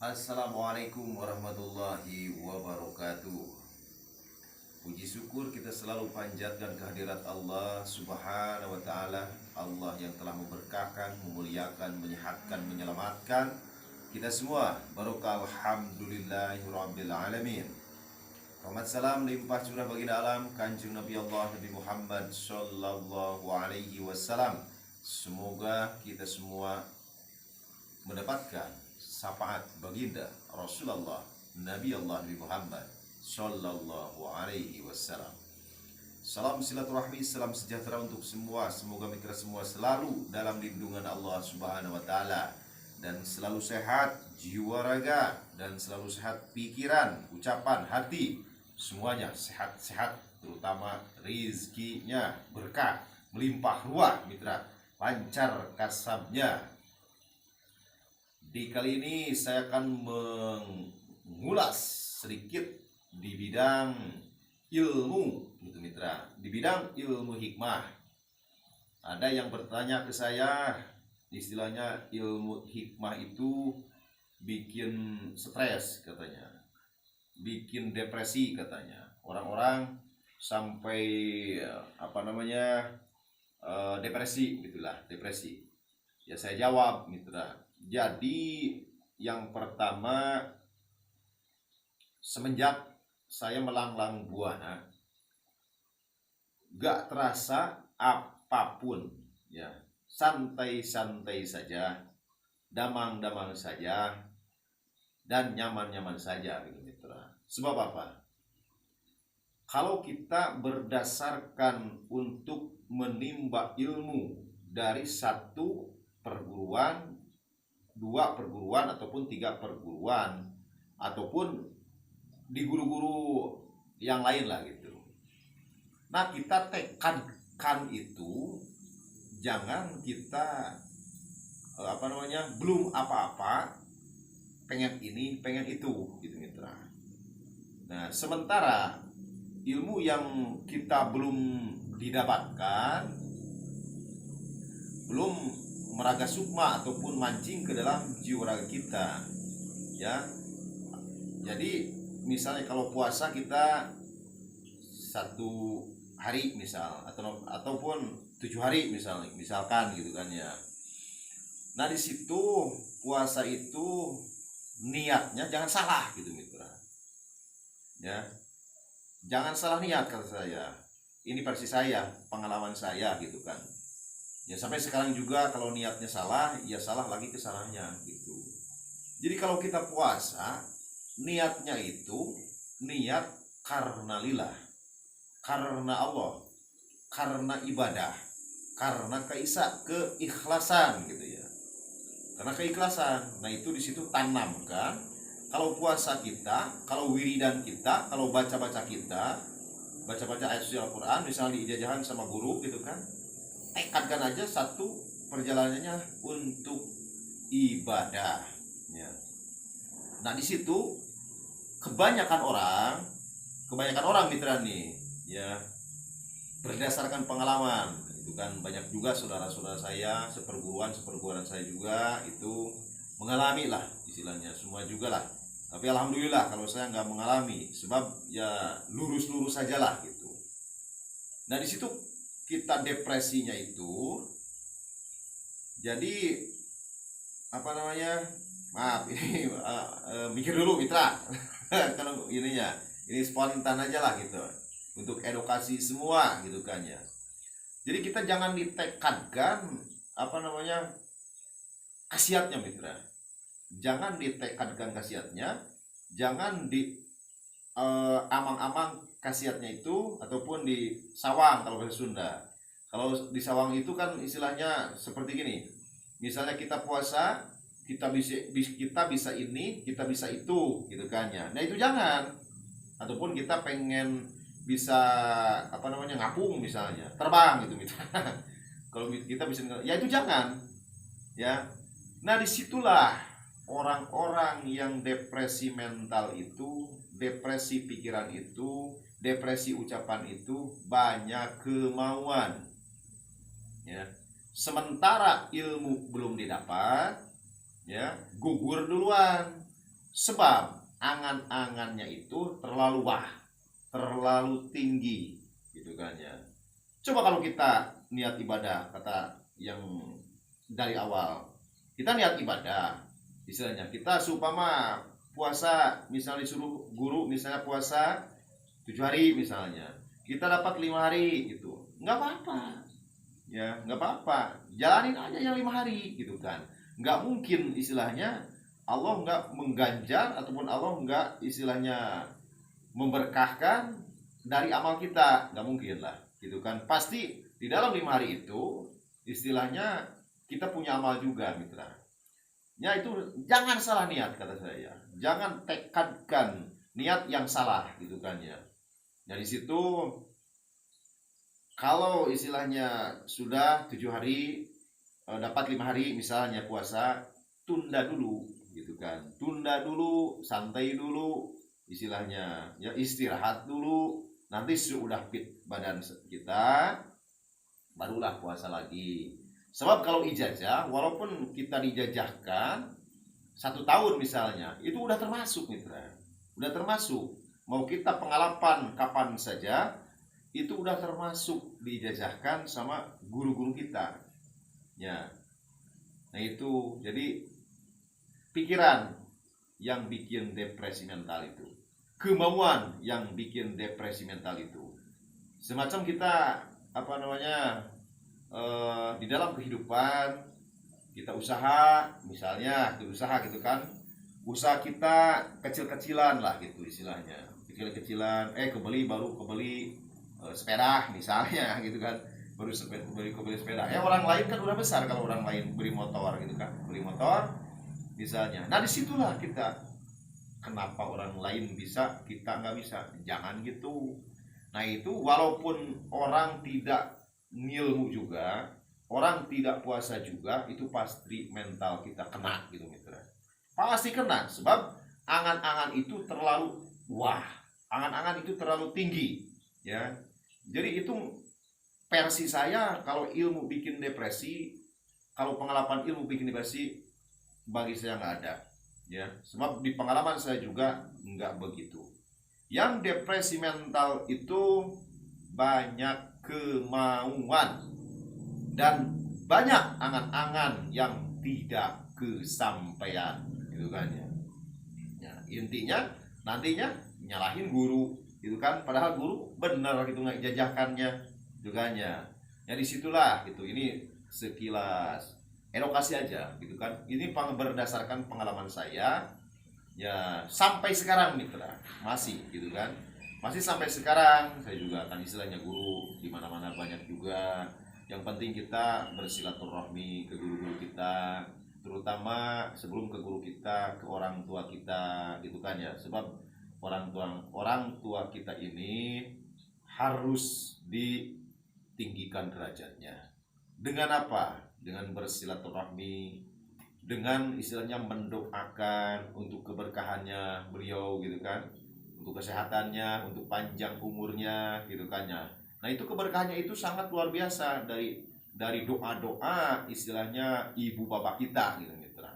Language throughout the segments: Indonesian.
Assalamualaikum warahmatullahi wabarakatuh. Puji syukur kita selalu panjatkan kehadirat Allah Subhanahu wa taala, Allah yang telah memberkahkan, memuliakan, menyehatkan, menyelamatkan kita semua. Barokah alhamdulillahirabbil alamin. Rahmat salam limpah curah baginda alam Kanjeng Nabi Allah Nabi Muhammad sallallahu alaihi wasallam. Semoga kita semua mendapatkan syafaat baginda Rasulullah Nabi Allah Nabi Muhammad sallallahu alaihi wasallam. Salam silaturahmi, salam sejahtera untuk semua. Semoga mitra semua selalu dalam lindungan Allah Subhanahu wa taala dan selalu sehat jiwa raga dan selalu sehat pikiran, ucapan, hati. Semuanya sehat-sehat, terutama rizkinya berkah, melimpah ruah mitra, lancar kasabnya. Di kali ini saya akan mengulas sedikit di bidang ilmu, gitu mitra, di bidang ilmu hikmah. Ada yang bertanya ke saya, istilahnya ilmu hikmah itu bikin stres katanya, bikin depresi katanya. Orang-orang sampai depresi gitulah, depresi. Ya saya jawab mitra. Jadi yang pertama, semenjak saya melanglang buana, gak terasa apapun, ya santai-santai saja, damang-damang saja, dan nyaman-nyaman saja gitu mitra. Sebab apa? Kalau kita berdasarkan untuk menimba ilmu dari satu perguruan, dua perguruan ataupun tiga perguruan ataupun di guru-guru yang lain lah gitu. Nah, kita tekankan itu jangan kita belum apa-apa pengen ini, pengen itu gitu mitra. Nah, sementara ilmu yang kita belum didapatkan, belum meraga sukma ataupun mancing ke dalam jiwa raga kita, ya. Jadi misalnya kalau puasa kita 1 hari misal ataupun 7 hari misalkan gitu kan ya. Nah di situ puasa itu niatnya jangan salah gitu mitra, ya jangan salah niat kata saya. Ini versi saya, pengalaman saya gitu kan. Ya sampai sekarang juga kalau niatnya salah, ya salah lagi kesalahannya gitu. Jadi kalau kita puasa, niatnya itu niat karena lillah, karena Allah, karena ibadah, karena keikhlasan gitu ya. Karena keikhlasan. Nah itu di situ tanamkan. Kalau puasa kita, kalau wiridan kita, kalau baca-baca kita, baca-baca ayat suci Al-Quran, misalnya di ijazahan sama guru gitu kan, tekadkan aja satu perjalanannya untuk ibadah ya. Nah di situ kebanyakan orang mitra nih ya, berdasarkan pengalaman itu kan, banyak juga saudara-saudara saya seperguruan saya juga itu mengalami lah istilahnya, semua juga lah. Tapi alhamdulillah kalau saya nggak mengalami, sebab ya lurus-lurus saja lah gitu. Nah di situ kita depresinya itu jadi maaf ini mikir dulu mitra. Kalau ininya ini spontan aja lah gitu untuk edukasi semua gitu kan ya. Jadi kita jangan ditekadkan khasiatnya mitra, jangan ditekadkan khasiatnya, jangan di amang-amang khasiatnya itu ataupun di sawang kalau bahasa Sunda. Kalau di sawang itu kan istilahnya seperti gini. Misalnya kita puasa, kita bisa ini, kita bisa itu gitu kan ya. Nah, itu jangan. Ataupun kita pengen bisa ngapung misalnya, terbang gitu misalnya. Kalau kita bisa, ya itu jangan. Ya. Nah, disitulah orang-orang yang depresi mental itu, depresi pikiran itu, depresi ucapan itu banyak kemauan ya. Sementara ilmu belum didapat ya, gugur duluan. Sebab angan-angannya itu terlalu wah, terlalu tinggi, gitu kan ya. Coba kalau kita niat ibadah, kata yang dari awal, kita niat ibadah, istilahnya kita supama puasa, misalnya disuruh guru misalnya puasa 7 hari misalnya, kita dapat 5 hari gitu, nggak apa-apa, ya nggak apa-apa, jalanin aja yang 5 hari gitu kan. Nggak mungkin istilahnya Allah nggak mengganjar ataupun Allah nggak istilahnya memberkahkan dari amal kita, nggak mungkin lah gitu kan. Pasti di dalam 5 hari itu istilahnya kita punya amal juga, mitra ya. Itu jangan salah niat, kata saya, jangan tekadkan niat yang salah gitu kan ya. Dari situ kalau istilahnya sudah 7 hari, dapat 5 hari misalnya puasa, tunda dulu gitu kan, tunda dulu, santai dulu istilahnya ya, istirahat dulu, nanti sudah fit badan kita barulah puasa lagi. Sebab kalau ijazah, walaupun kita dijajahkan 1 tahun misalnya, itu udah termasuk, mitra, udah termasuk. Mau kita pengalaman kapan saja, itu udah termasuk dijajahkan sama guru-guru kita ya. Nah itu jadi pikiran yang bikin depresi mental itu, kemauan yang bikin depresi mental itu. Semacam kita apa namanya, di dalam kehidupan kita usaha, misalnya kita usaha gitu kan, usaha kita kecil-kecilan lah gitu istilahnya, kecil-kecilan, kebeli sepeda misalnya gitu kan, baru kebeli sepeda. Orang lain kan udah besar kalau orang lain beli motor gitu kan, beli motor misalnya. Nah disitulah kita, kenapa orang lain bisa kita nggak bisa, jangan gitu. Nah itu walaupun orang tidak ngilmu juga, orang tidak puasa juga, itu pasti mental kita kena gitu, mitra, pasti kena. Sebab angan-angan itu terlalu wah, angan-angan itu terlalu tinggi ya. Jadi itu versi saya, kalau ilmu bikin depresi, kalau pengalaman ilmu bikin depresi, bagi saya nggak ada ya. Sebab di pengalaman saya juga nggak begitu. Yang depresi mental itu banyak kemauan dan banyak angan-angan yang tidak kesampaian gitu kan ya. Ya intinya nantinya nyalahin guru gitu kan, padahal guru benar gitu nggak jajahkannya gitu kan ya. Ya disitulah gitu, ini sekilas edukasi aja gitu kan. Ini berdasarkan pengalaman saya ya, sampai sekarang mitra masih gitu kan, masih sampai sekarang saya juga akan istilahnya guru di mana-mana banyak juga. Yang penting kita bersilaturahmi ke guru-guru kita, terutama sebelum ke guru kita, ke orang tua kita gitu kan ya. Sebab orang tua kita ini harus ditinggikan derajatnya. Dengan apa? Dengan bersilaturahmi, dengan istilahnya mendoakan untuk keberkahannya beliau gitu kan, untuk kesehatannya, untuk panjang umurnya gitu kan ya. Nah itu keberkahannya itu sangat luar biasa dari doa-doa istilahnya ibu bapak kita gitu, mitra.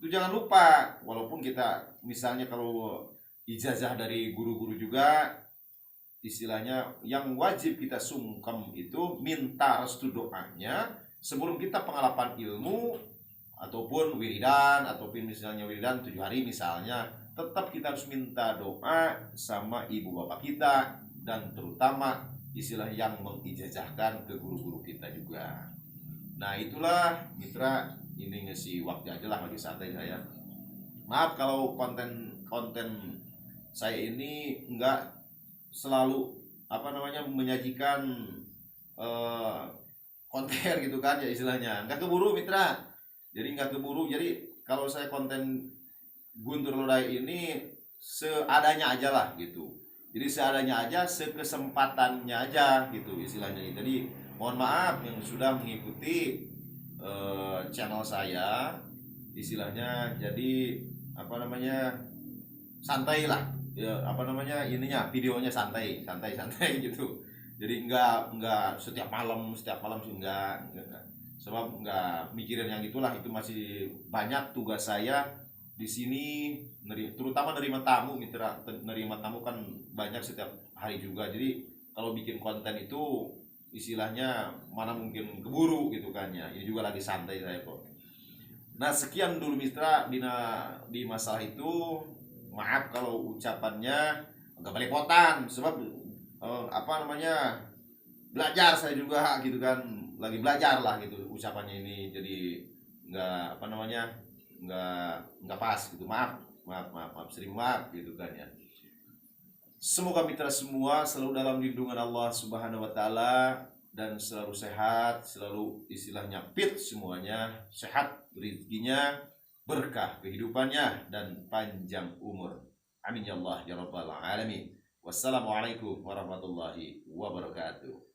Itu jangan lupa, walaupun kita misalnya kalau ijazah dari guru-guru juga, istilahnya yang wajib kita sungkem itu minta restu doanya sebelum kita pengalaman ilmu ataupun wiridan, ataupun misalnya wiridan 7 hari misalnya, tetap kita harus minta doa sama ibu bapak kita, dan terutama istilah yang mengijazahkan ke guru-guru kita juga. Nah itulah mitra, ini ngisi waktu aja lah, lagi santai saya. Maaf kalau konten saya ini enggak selalu apa namanya menyajikan konten gitu kan ya, istilahnya enggak keburu mitra. Jadi nggak keburu. Jadi kalau saya konten Guntur Lodai ini seadanya aja lah gitu. Jadi seadanya aja, sekesempatannya aja gitu istilahnya. Jadi mohon maaf yang sudah mengikuti channel saya istilahnya. Jadi apa namanya, santai lah ya, apa namanya ininya, videonya santai gitu. Jadi nggak setiap malam sih, enggak. Sebab nggak mikirin yang itulah, itu masih banyak tugas saya di sini terutama nerima tamu mitra, nerima tamu kan banyak setiap hari juga. Jadi kalau bikin konten itu istilahnya mana mungkin keburu gitu kan ya. Ini juga lagi santai saya kok. Nah, sekian dulu mitra di masalah itu. Maaf kalau ucapannya agak belepotan sebab apa namanya, belajar saya juga gitu kan, lagi belajar lah gitu ucapannya ini, jadi nggak apa namanya, nggak pas gitu. Maaf, sering maaf gitu kan ya. Semoga mitra semua selalu dalam lindungan Allah Subhanahu wa taala dan selalu sehat, selalu istilahnya fit, semuanya sehat, rezekinya berkah, kehidupannya dan panjang umur. Amin ya Allah ya rabbal alamin. Wassalamualaikum warahmatullahi wabarakatuh.